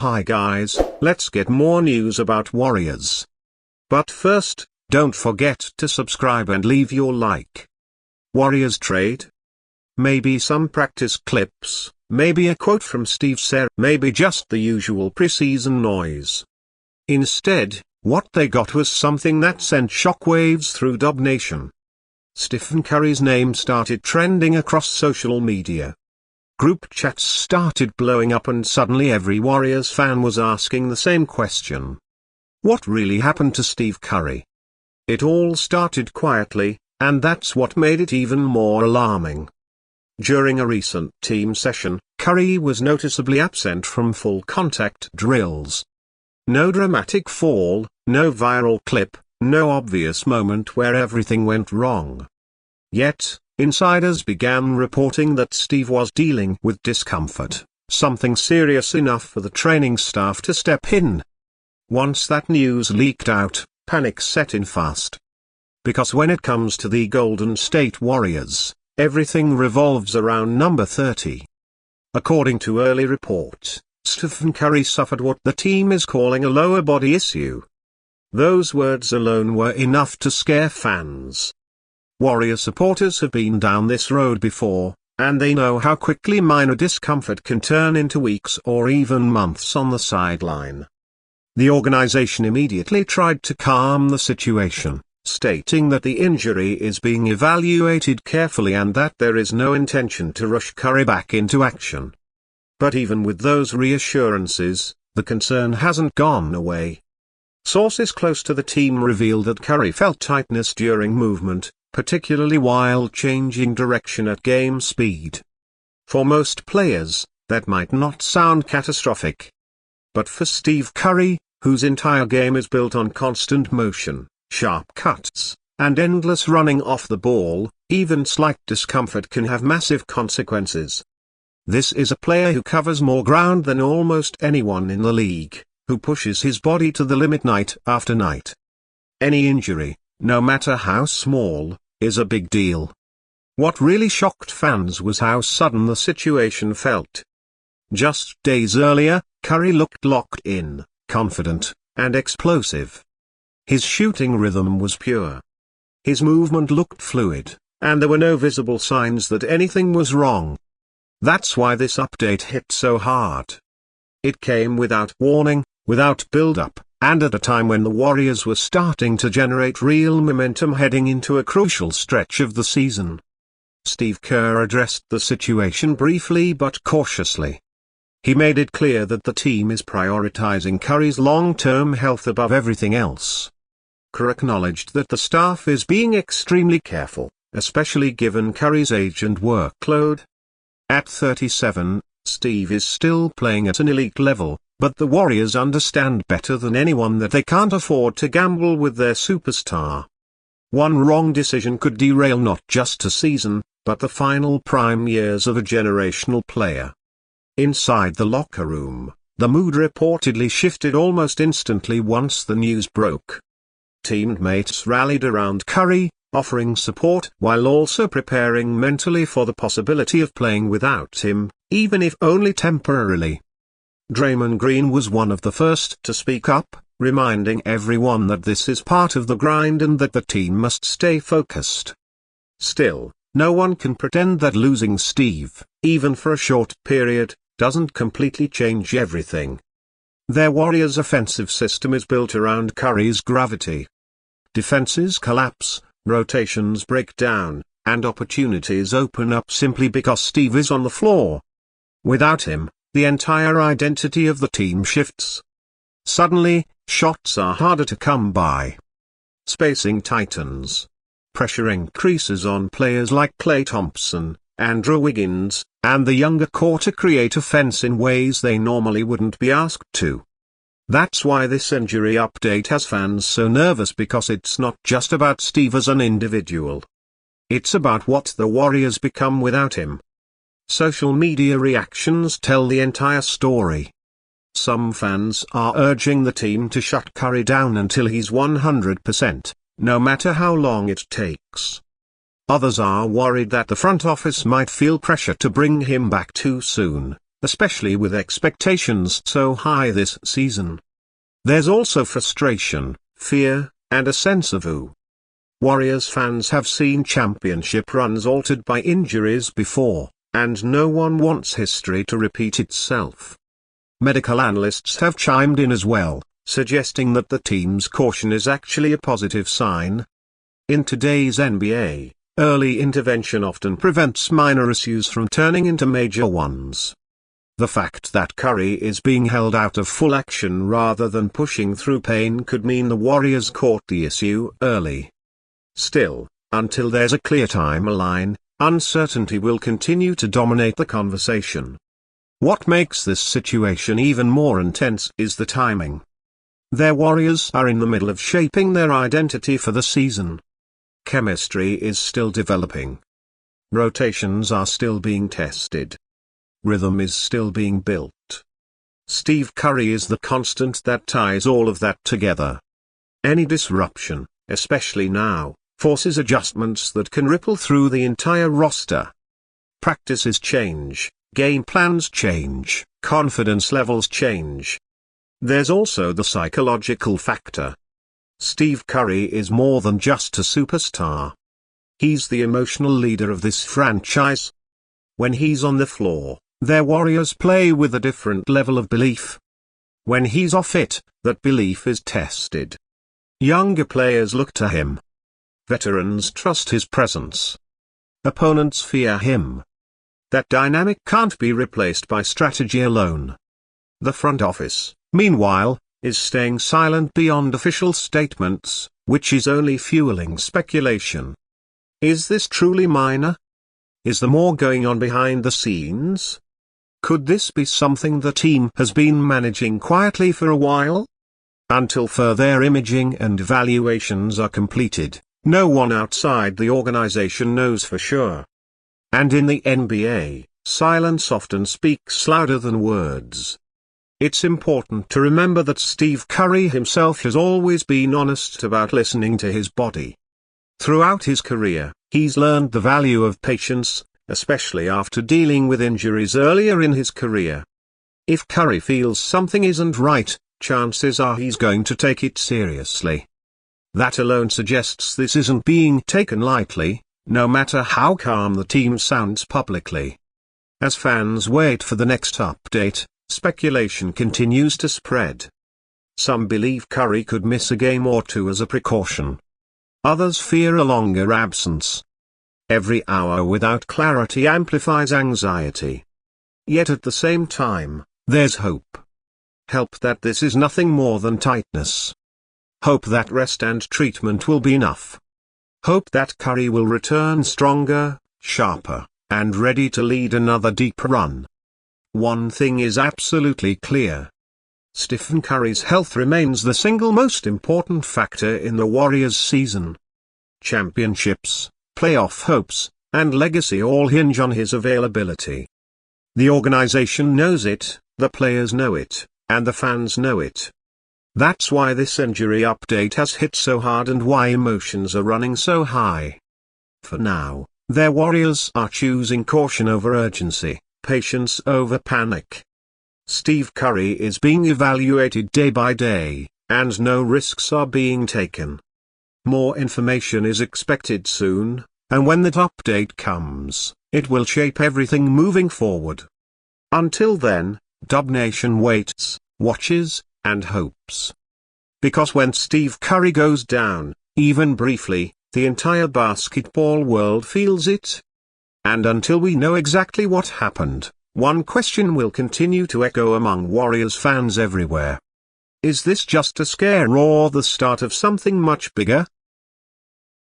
Hi guys, let's get more news about Warriors. But first, don't forget to subscribe and leave your like. Warriorstrade? Maybe some practice clips, maybe a quote from Steve, maybe just the usual preseason noise. Instead, what they got was something that sent shockwaves through Dub Nation. Stephen Curry's name started trending across social media. Group chats started blowing up and suddenly every Warriors fan was asking the same question. What really happened to Steve Curry? It all started quietly, and that's what made it even more alarming. During a recent team session, Curry was noticeably absent from full contact drills. No dramatic fall, no viral clip, no obvious moment where everything went wrong. Yet, insiders began reporting that Steve was dealing with discomfort, something serious enough for the training staff to step in. Once that news leaked out, panic set in fast. Because when it comes to the Golden State Warriors, everything revolves around number 30. According to early reports, Stephen Curry suffered what the team is calling a lower body issue. Those words alone were enough to scare fans. Warrior supporters have been down this road before, and they know how quickly minor discomfort can turn into weeks or even months on the sideline. The organization immediately tried to calm the situation, stating that the injury is being evaluated carefully and that there is no intention to rush Curry back into action. But even with those reassurances, the concern hasn't gone away. Sources close to the team revealed that Curry felt tightness during movement, particularly while changing direction at game speed. For most players, that might not sound catastrophic. But for Steve Curry, whose entire game is built on constant motion, sharp cuts, and endless running off the ball, even slight discomfort can have massive consequences. This is a player who covers more ground than almost anyone in the league, who pushes his body to the limit night after night. Any injury, no matter how small, is a big deal. What really shocked fans was how sudden the situation felt. Just days earlier, Curry looked locked in, confident, and explosive. His shooting rhythm was pure. His movement looked fluid, and there were no visible signs that anything was wrong. That's why this update hit so hard. It came without warning, without build-up, and at a time when the Warriors were starting to generate real momentum heading into a crucial stretch of the season. Steve Kerr addressed the situation briefly but cautiously. He made it clear that the team is prioritizing Curry's long-term health above everything else. Kerr acknowledged that the staff is being extremely careful, especially given Curry's age and workload. At 37, Steve is still playing at an elite level, but the Warriors understand better than anyone that they can't afford to gamble with their superstar. One wrong decision could derail not just a season, but the final prime years of a generational player. Inside the locker room, the mood reportedly shifted almost instantly once the news broke. Teammates rallied around Curry, offering support while also preparing mentally for the possibility of playing without him, even if only temporarily. Draymond Green was one of the first to speak up, reminding everyone that this is part of the grind and that the team must stay focused. Still, no one can pretend that losing Steve, even for a short period, doesn't completely change everything. Their Warriors' offensive system is built around Curry's gravity. Defenses collapse, rotations break down, and opportunities open up simply because Steve is on the floor. Without him, the entire identity of the team shifts. Suddenly, shots are harder to come by. Spacing tightens. Pressure increases on players like Klay Thompson, Andrew Wiggins, and the younger core to create offense in ways they normally wouldn't be asked to. That's why this injury update has fans so nervous, because it's not just about Steve as an individual. It's about what the Warriors become without him. Social media reactions tell the entire story. Some fans are urging the team to shut Curry down until he's 100%, no matter how long it takes. Others are worried that the front office might feel pressure to bring him back too soon, especially with expectations so high this season. There's also frustration, fear, and a sense of ooh. Warriors fans have seen championship runs altered by injuries before, and no one wants history to repeat itself. Medical analysts have chimed in as well, suggesting that the team's caution is actually a positive sign. In today's NBA, early intervention often prevents minor issues from turning into major ones. The fact that Curry is being held out of full action rather than pushing through pain could mean the Warriors caught the issue early. Still, until there's a clear timeline, uncertainty will continue to dominate the conversation. What makes this situation even more intense is the timing. Their Warriors are in the middle of shaping their identity for the season. Chemistry is still developing. Rotations are still being tested. Rhythm is still being built. Steve Curry is the constant that ties all of that together. Any disruption, especially now, forces adjustments that can ripple through the entire roster. Practices change, game plans change, confidence levels change. There's also the psychological factor. Steve Curry is more than just a superstar. He's the emotional leader of this franchise. When he's on the floor, their Warriors play with a different level of belief. When he's off it, that belief is tested. Younger players look to him. Veterans trust his presence. Opponents fear him. That dynamic can't be replaced by strategy alone. The front office, meanwhile, is staying silent beyond official statements, which is only fueling speculation. Is this truly minor? Is there more going on behind the scenes? Could this be something the team has been managing quietly for a while? Until further imaging and evaluations are completed, no one outside the organization knows for sure. And in the NBA, silence often speaks louder than words. It's important to remember that Steve Curry himself has always been honest about listening to his body. Throughout his career, he's learned the value of patience, especially after dealing with injuries earlier in his career. If Curry feels something isn't right, chances are he's going to take it seriously. That alone suggests this isn't being taken lightly, no matter how calm the team sounds publicly. As fans wait for the next update, speculation continues to spread. Some believe Curry could miss a game or two as a precaution. Others fear a longer absence. Every hour without clarity amplifies anxiety. Yet at the same time, there's hope. Hope that this is nothing more than tightness. Hope that rest and treatment will be enough. Hope that Curry will return stronger, sharper, and ready to lead another deep run. One thing is absolutely clear. Stephen Curry's health remains the single most important factor in the Warriors' season. Championships, playoff hopes, and legacy all hinge on his availability. The organization knows it, the players know it, and the fans know it. That's why this injury update has hit so hard and why emotions are running so high. For now, their Warriors are choosing caution over urgency, patience over panic. Steve Curry is being evaluated day by day, and no risks are being taken. More information is expected soon, and when that update comes, it will shape everything moving forward. Until then, Dub Nation waits, watches, and hopes. Because when Steve Curry goes down, even briefly, the entire basketball world feels it. And until we know exactly what happened, one question will continue to echo among Warriors fans everywhere. Is this just a scare or the start of something much bigger?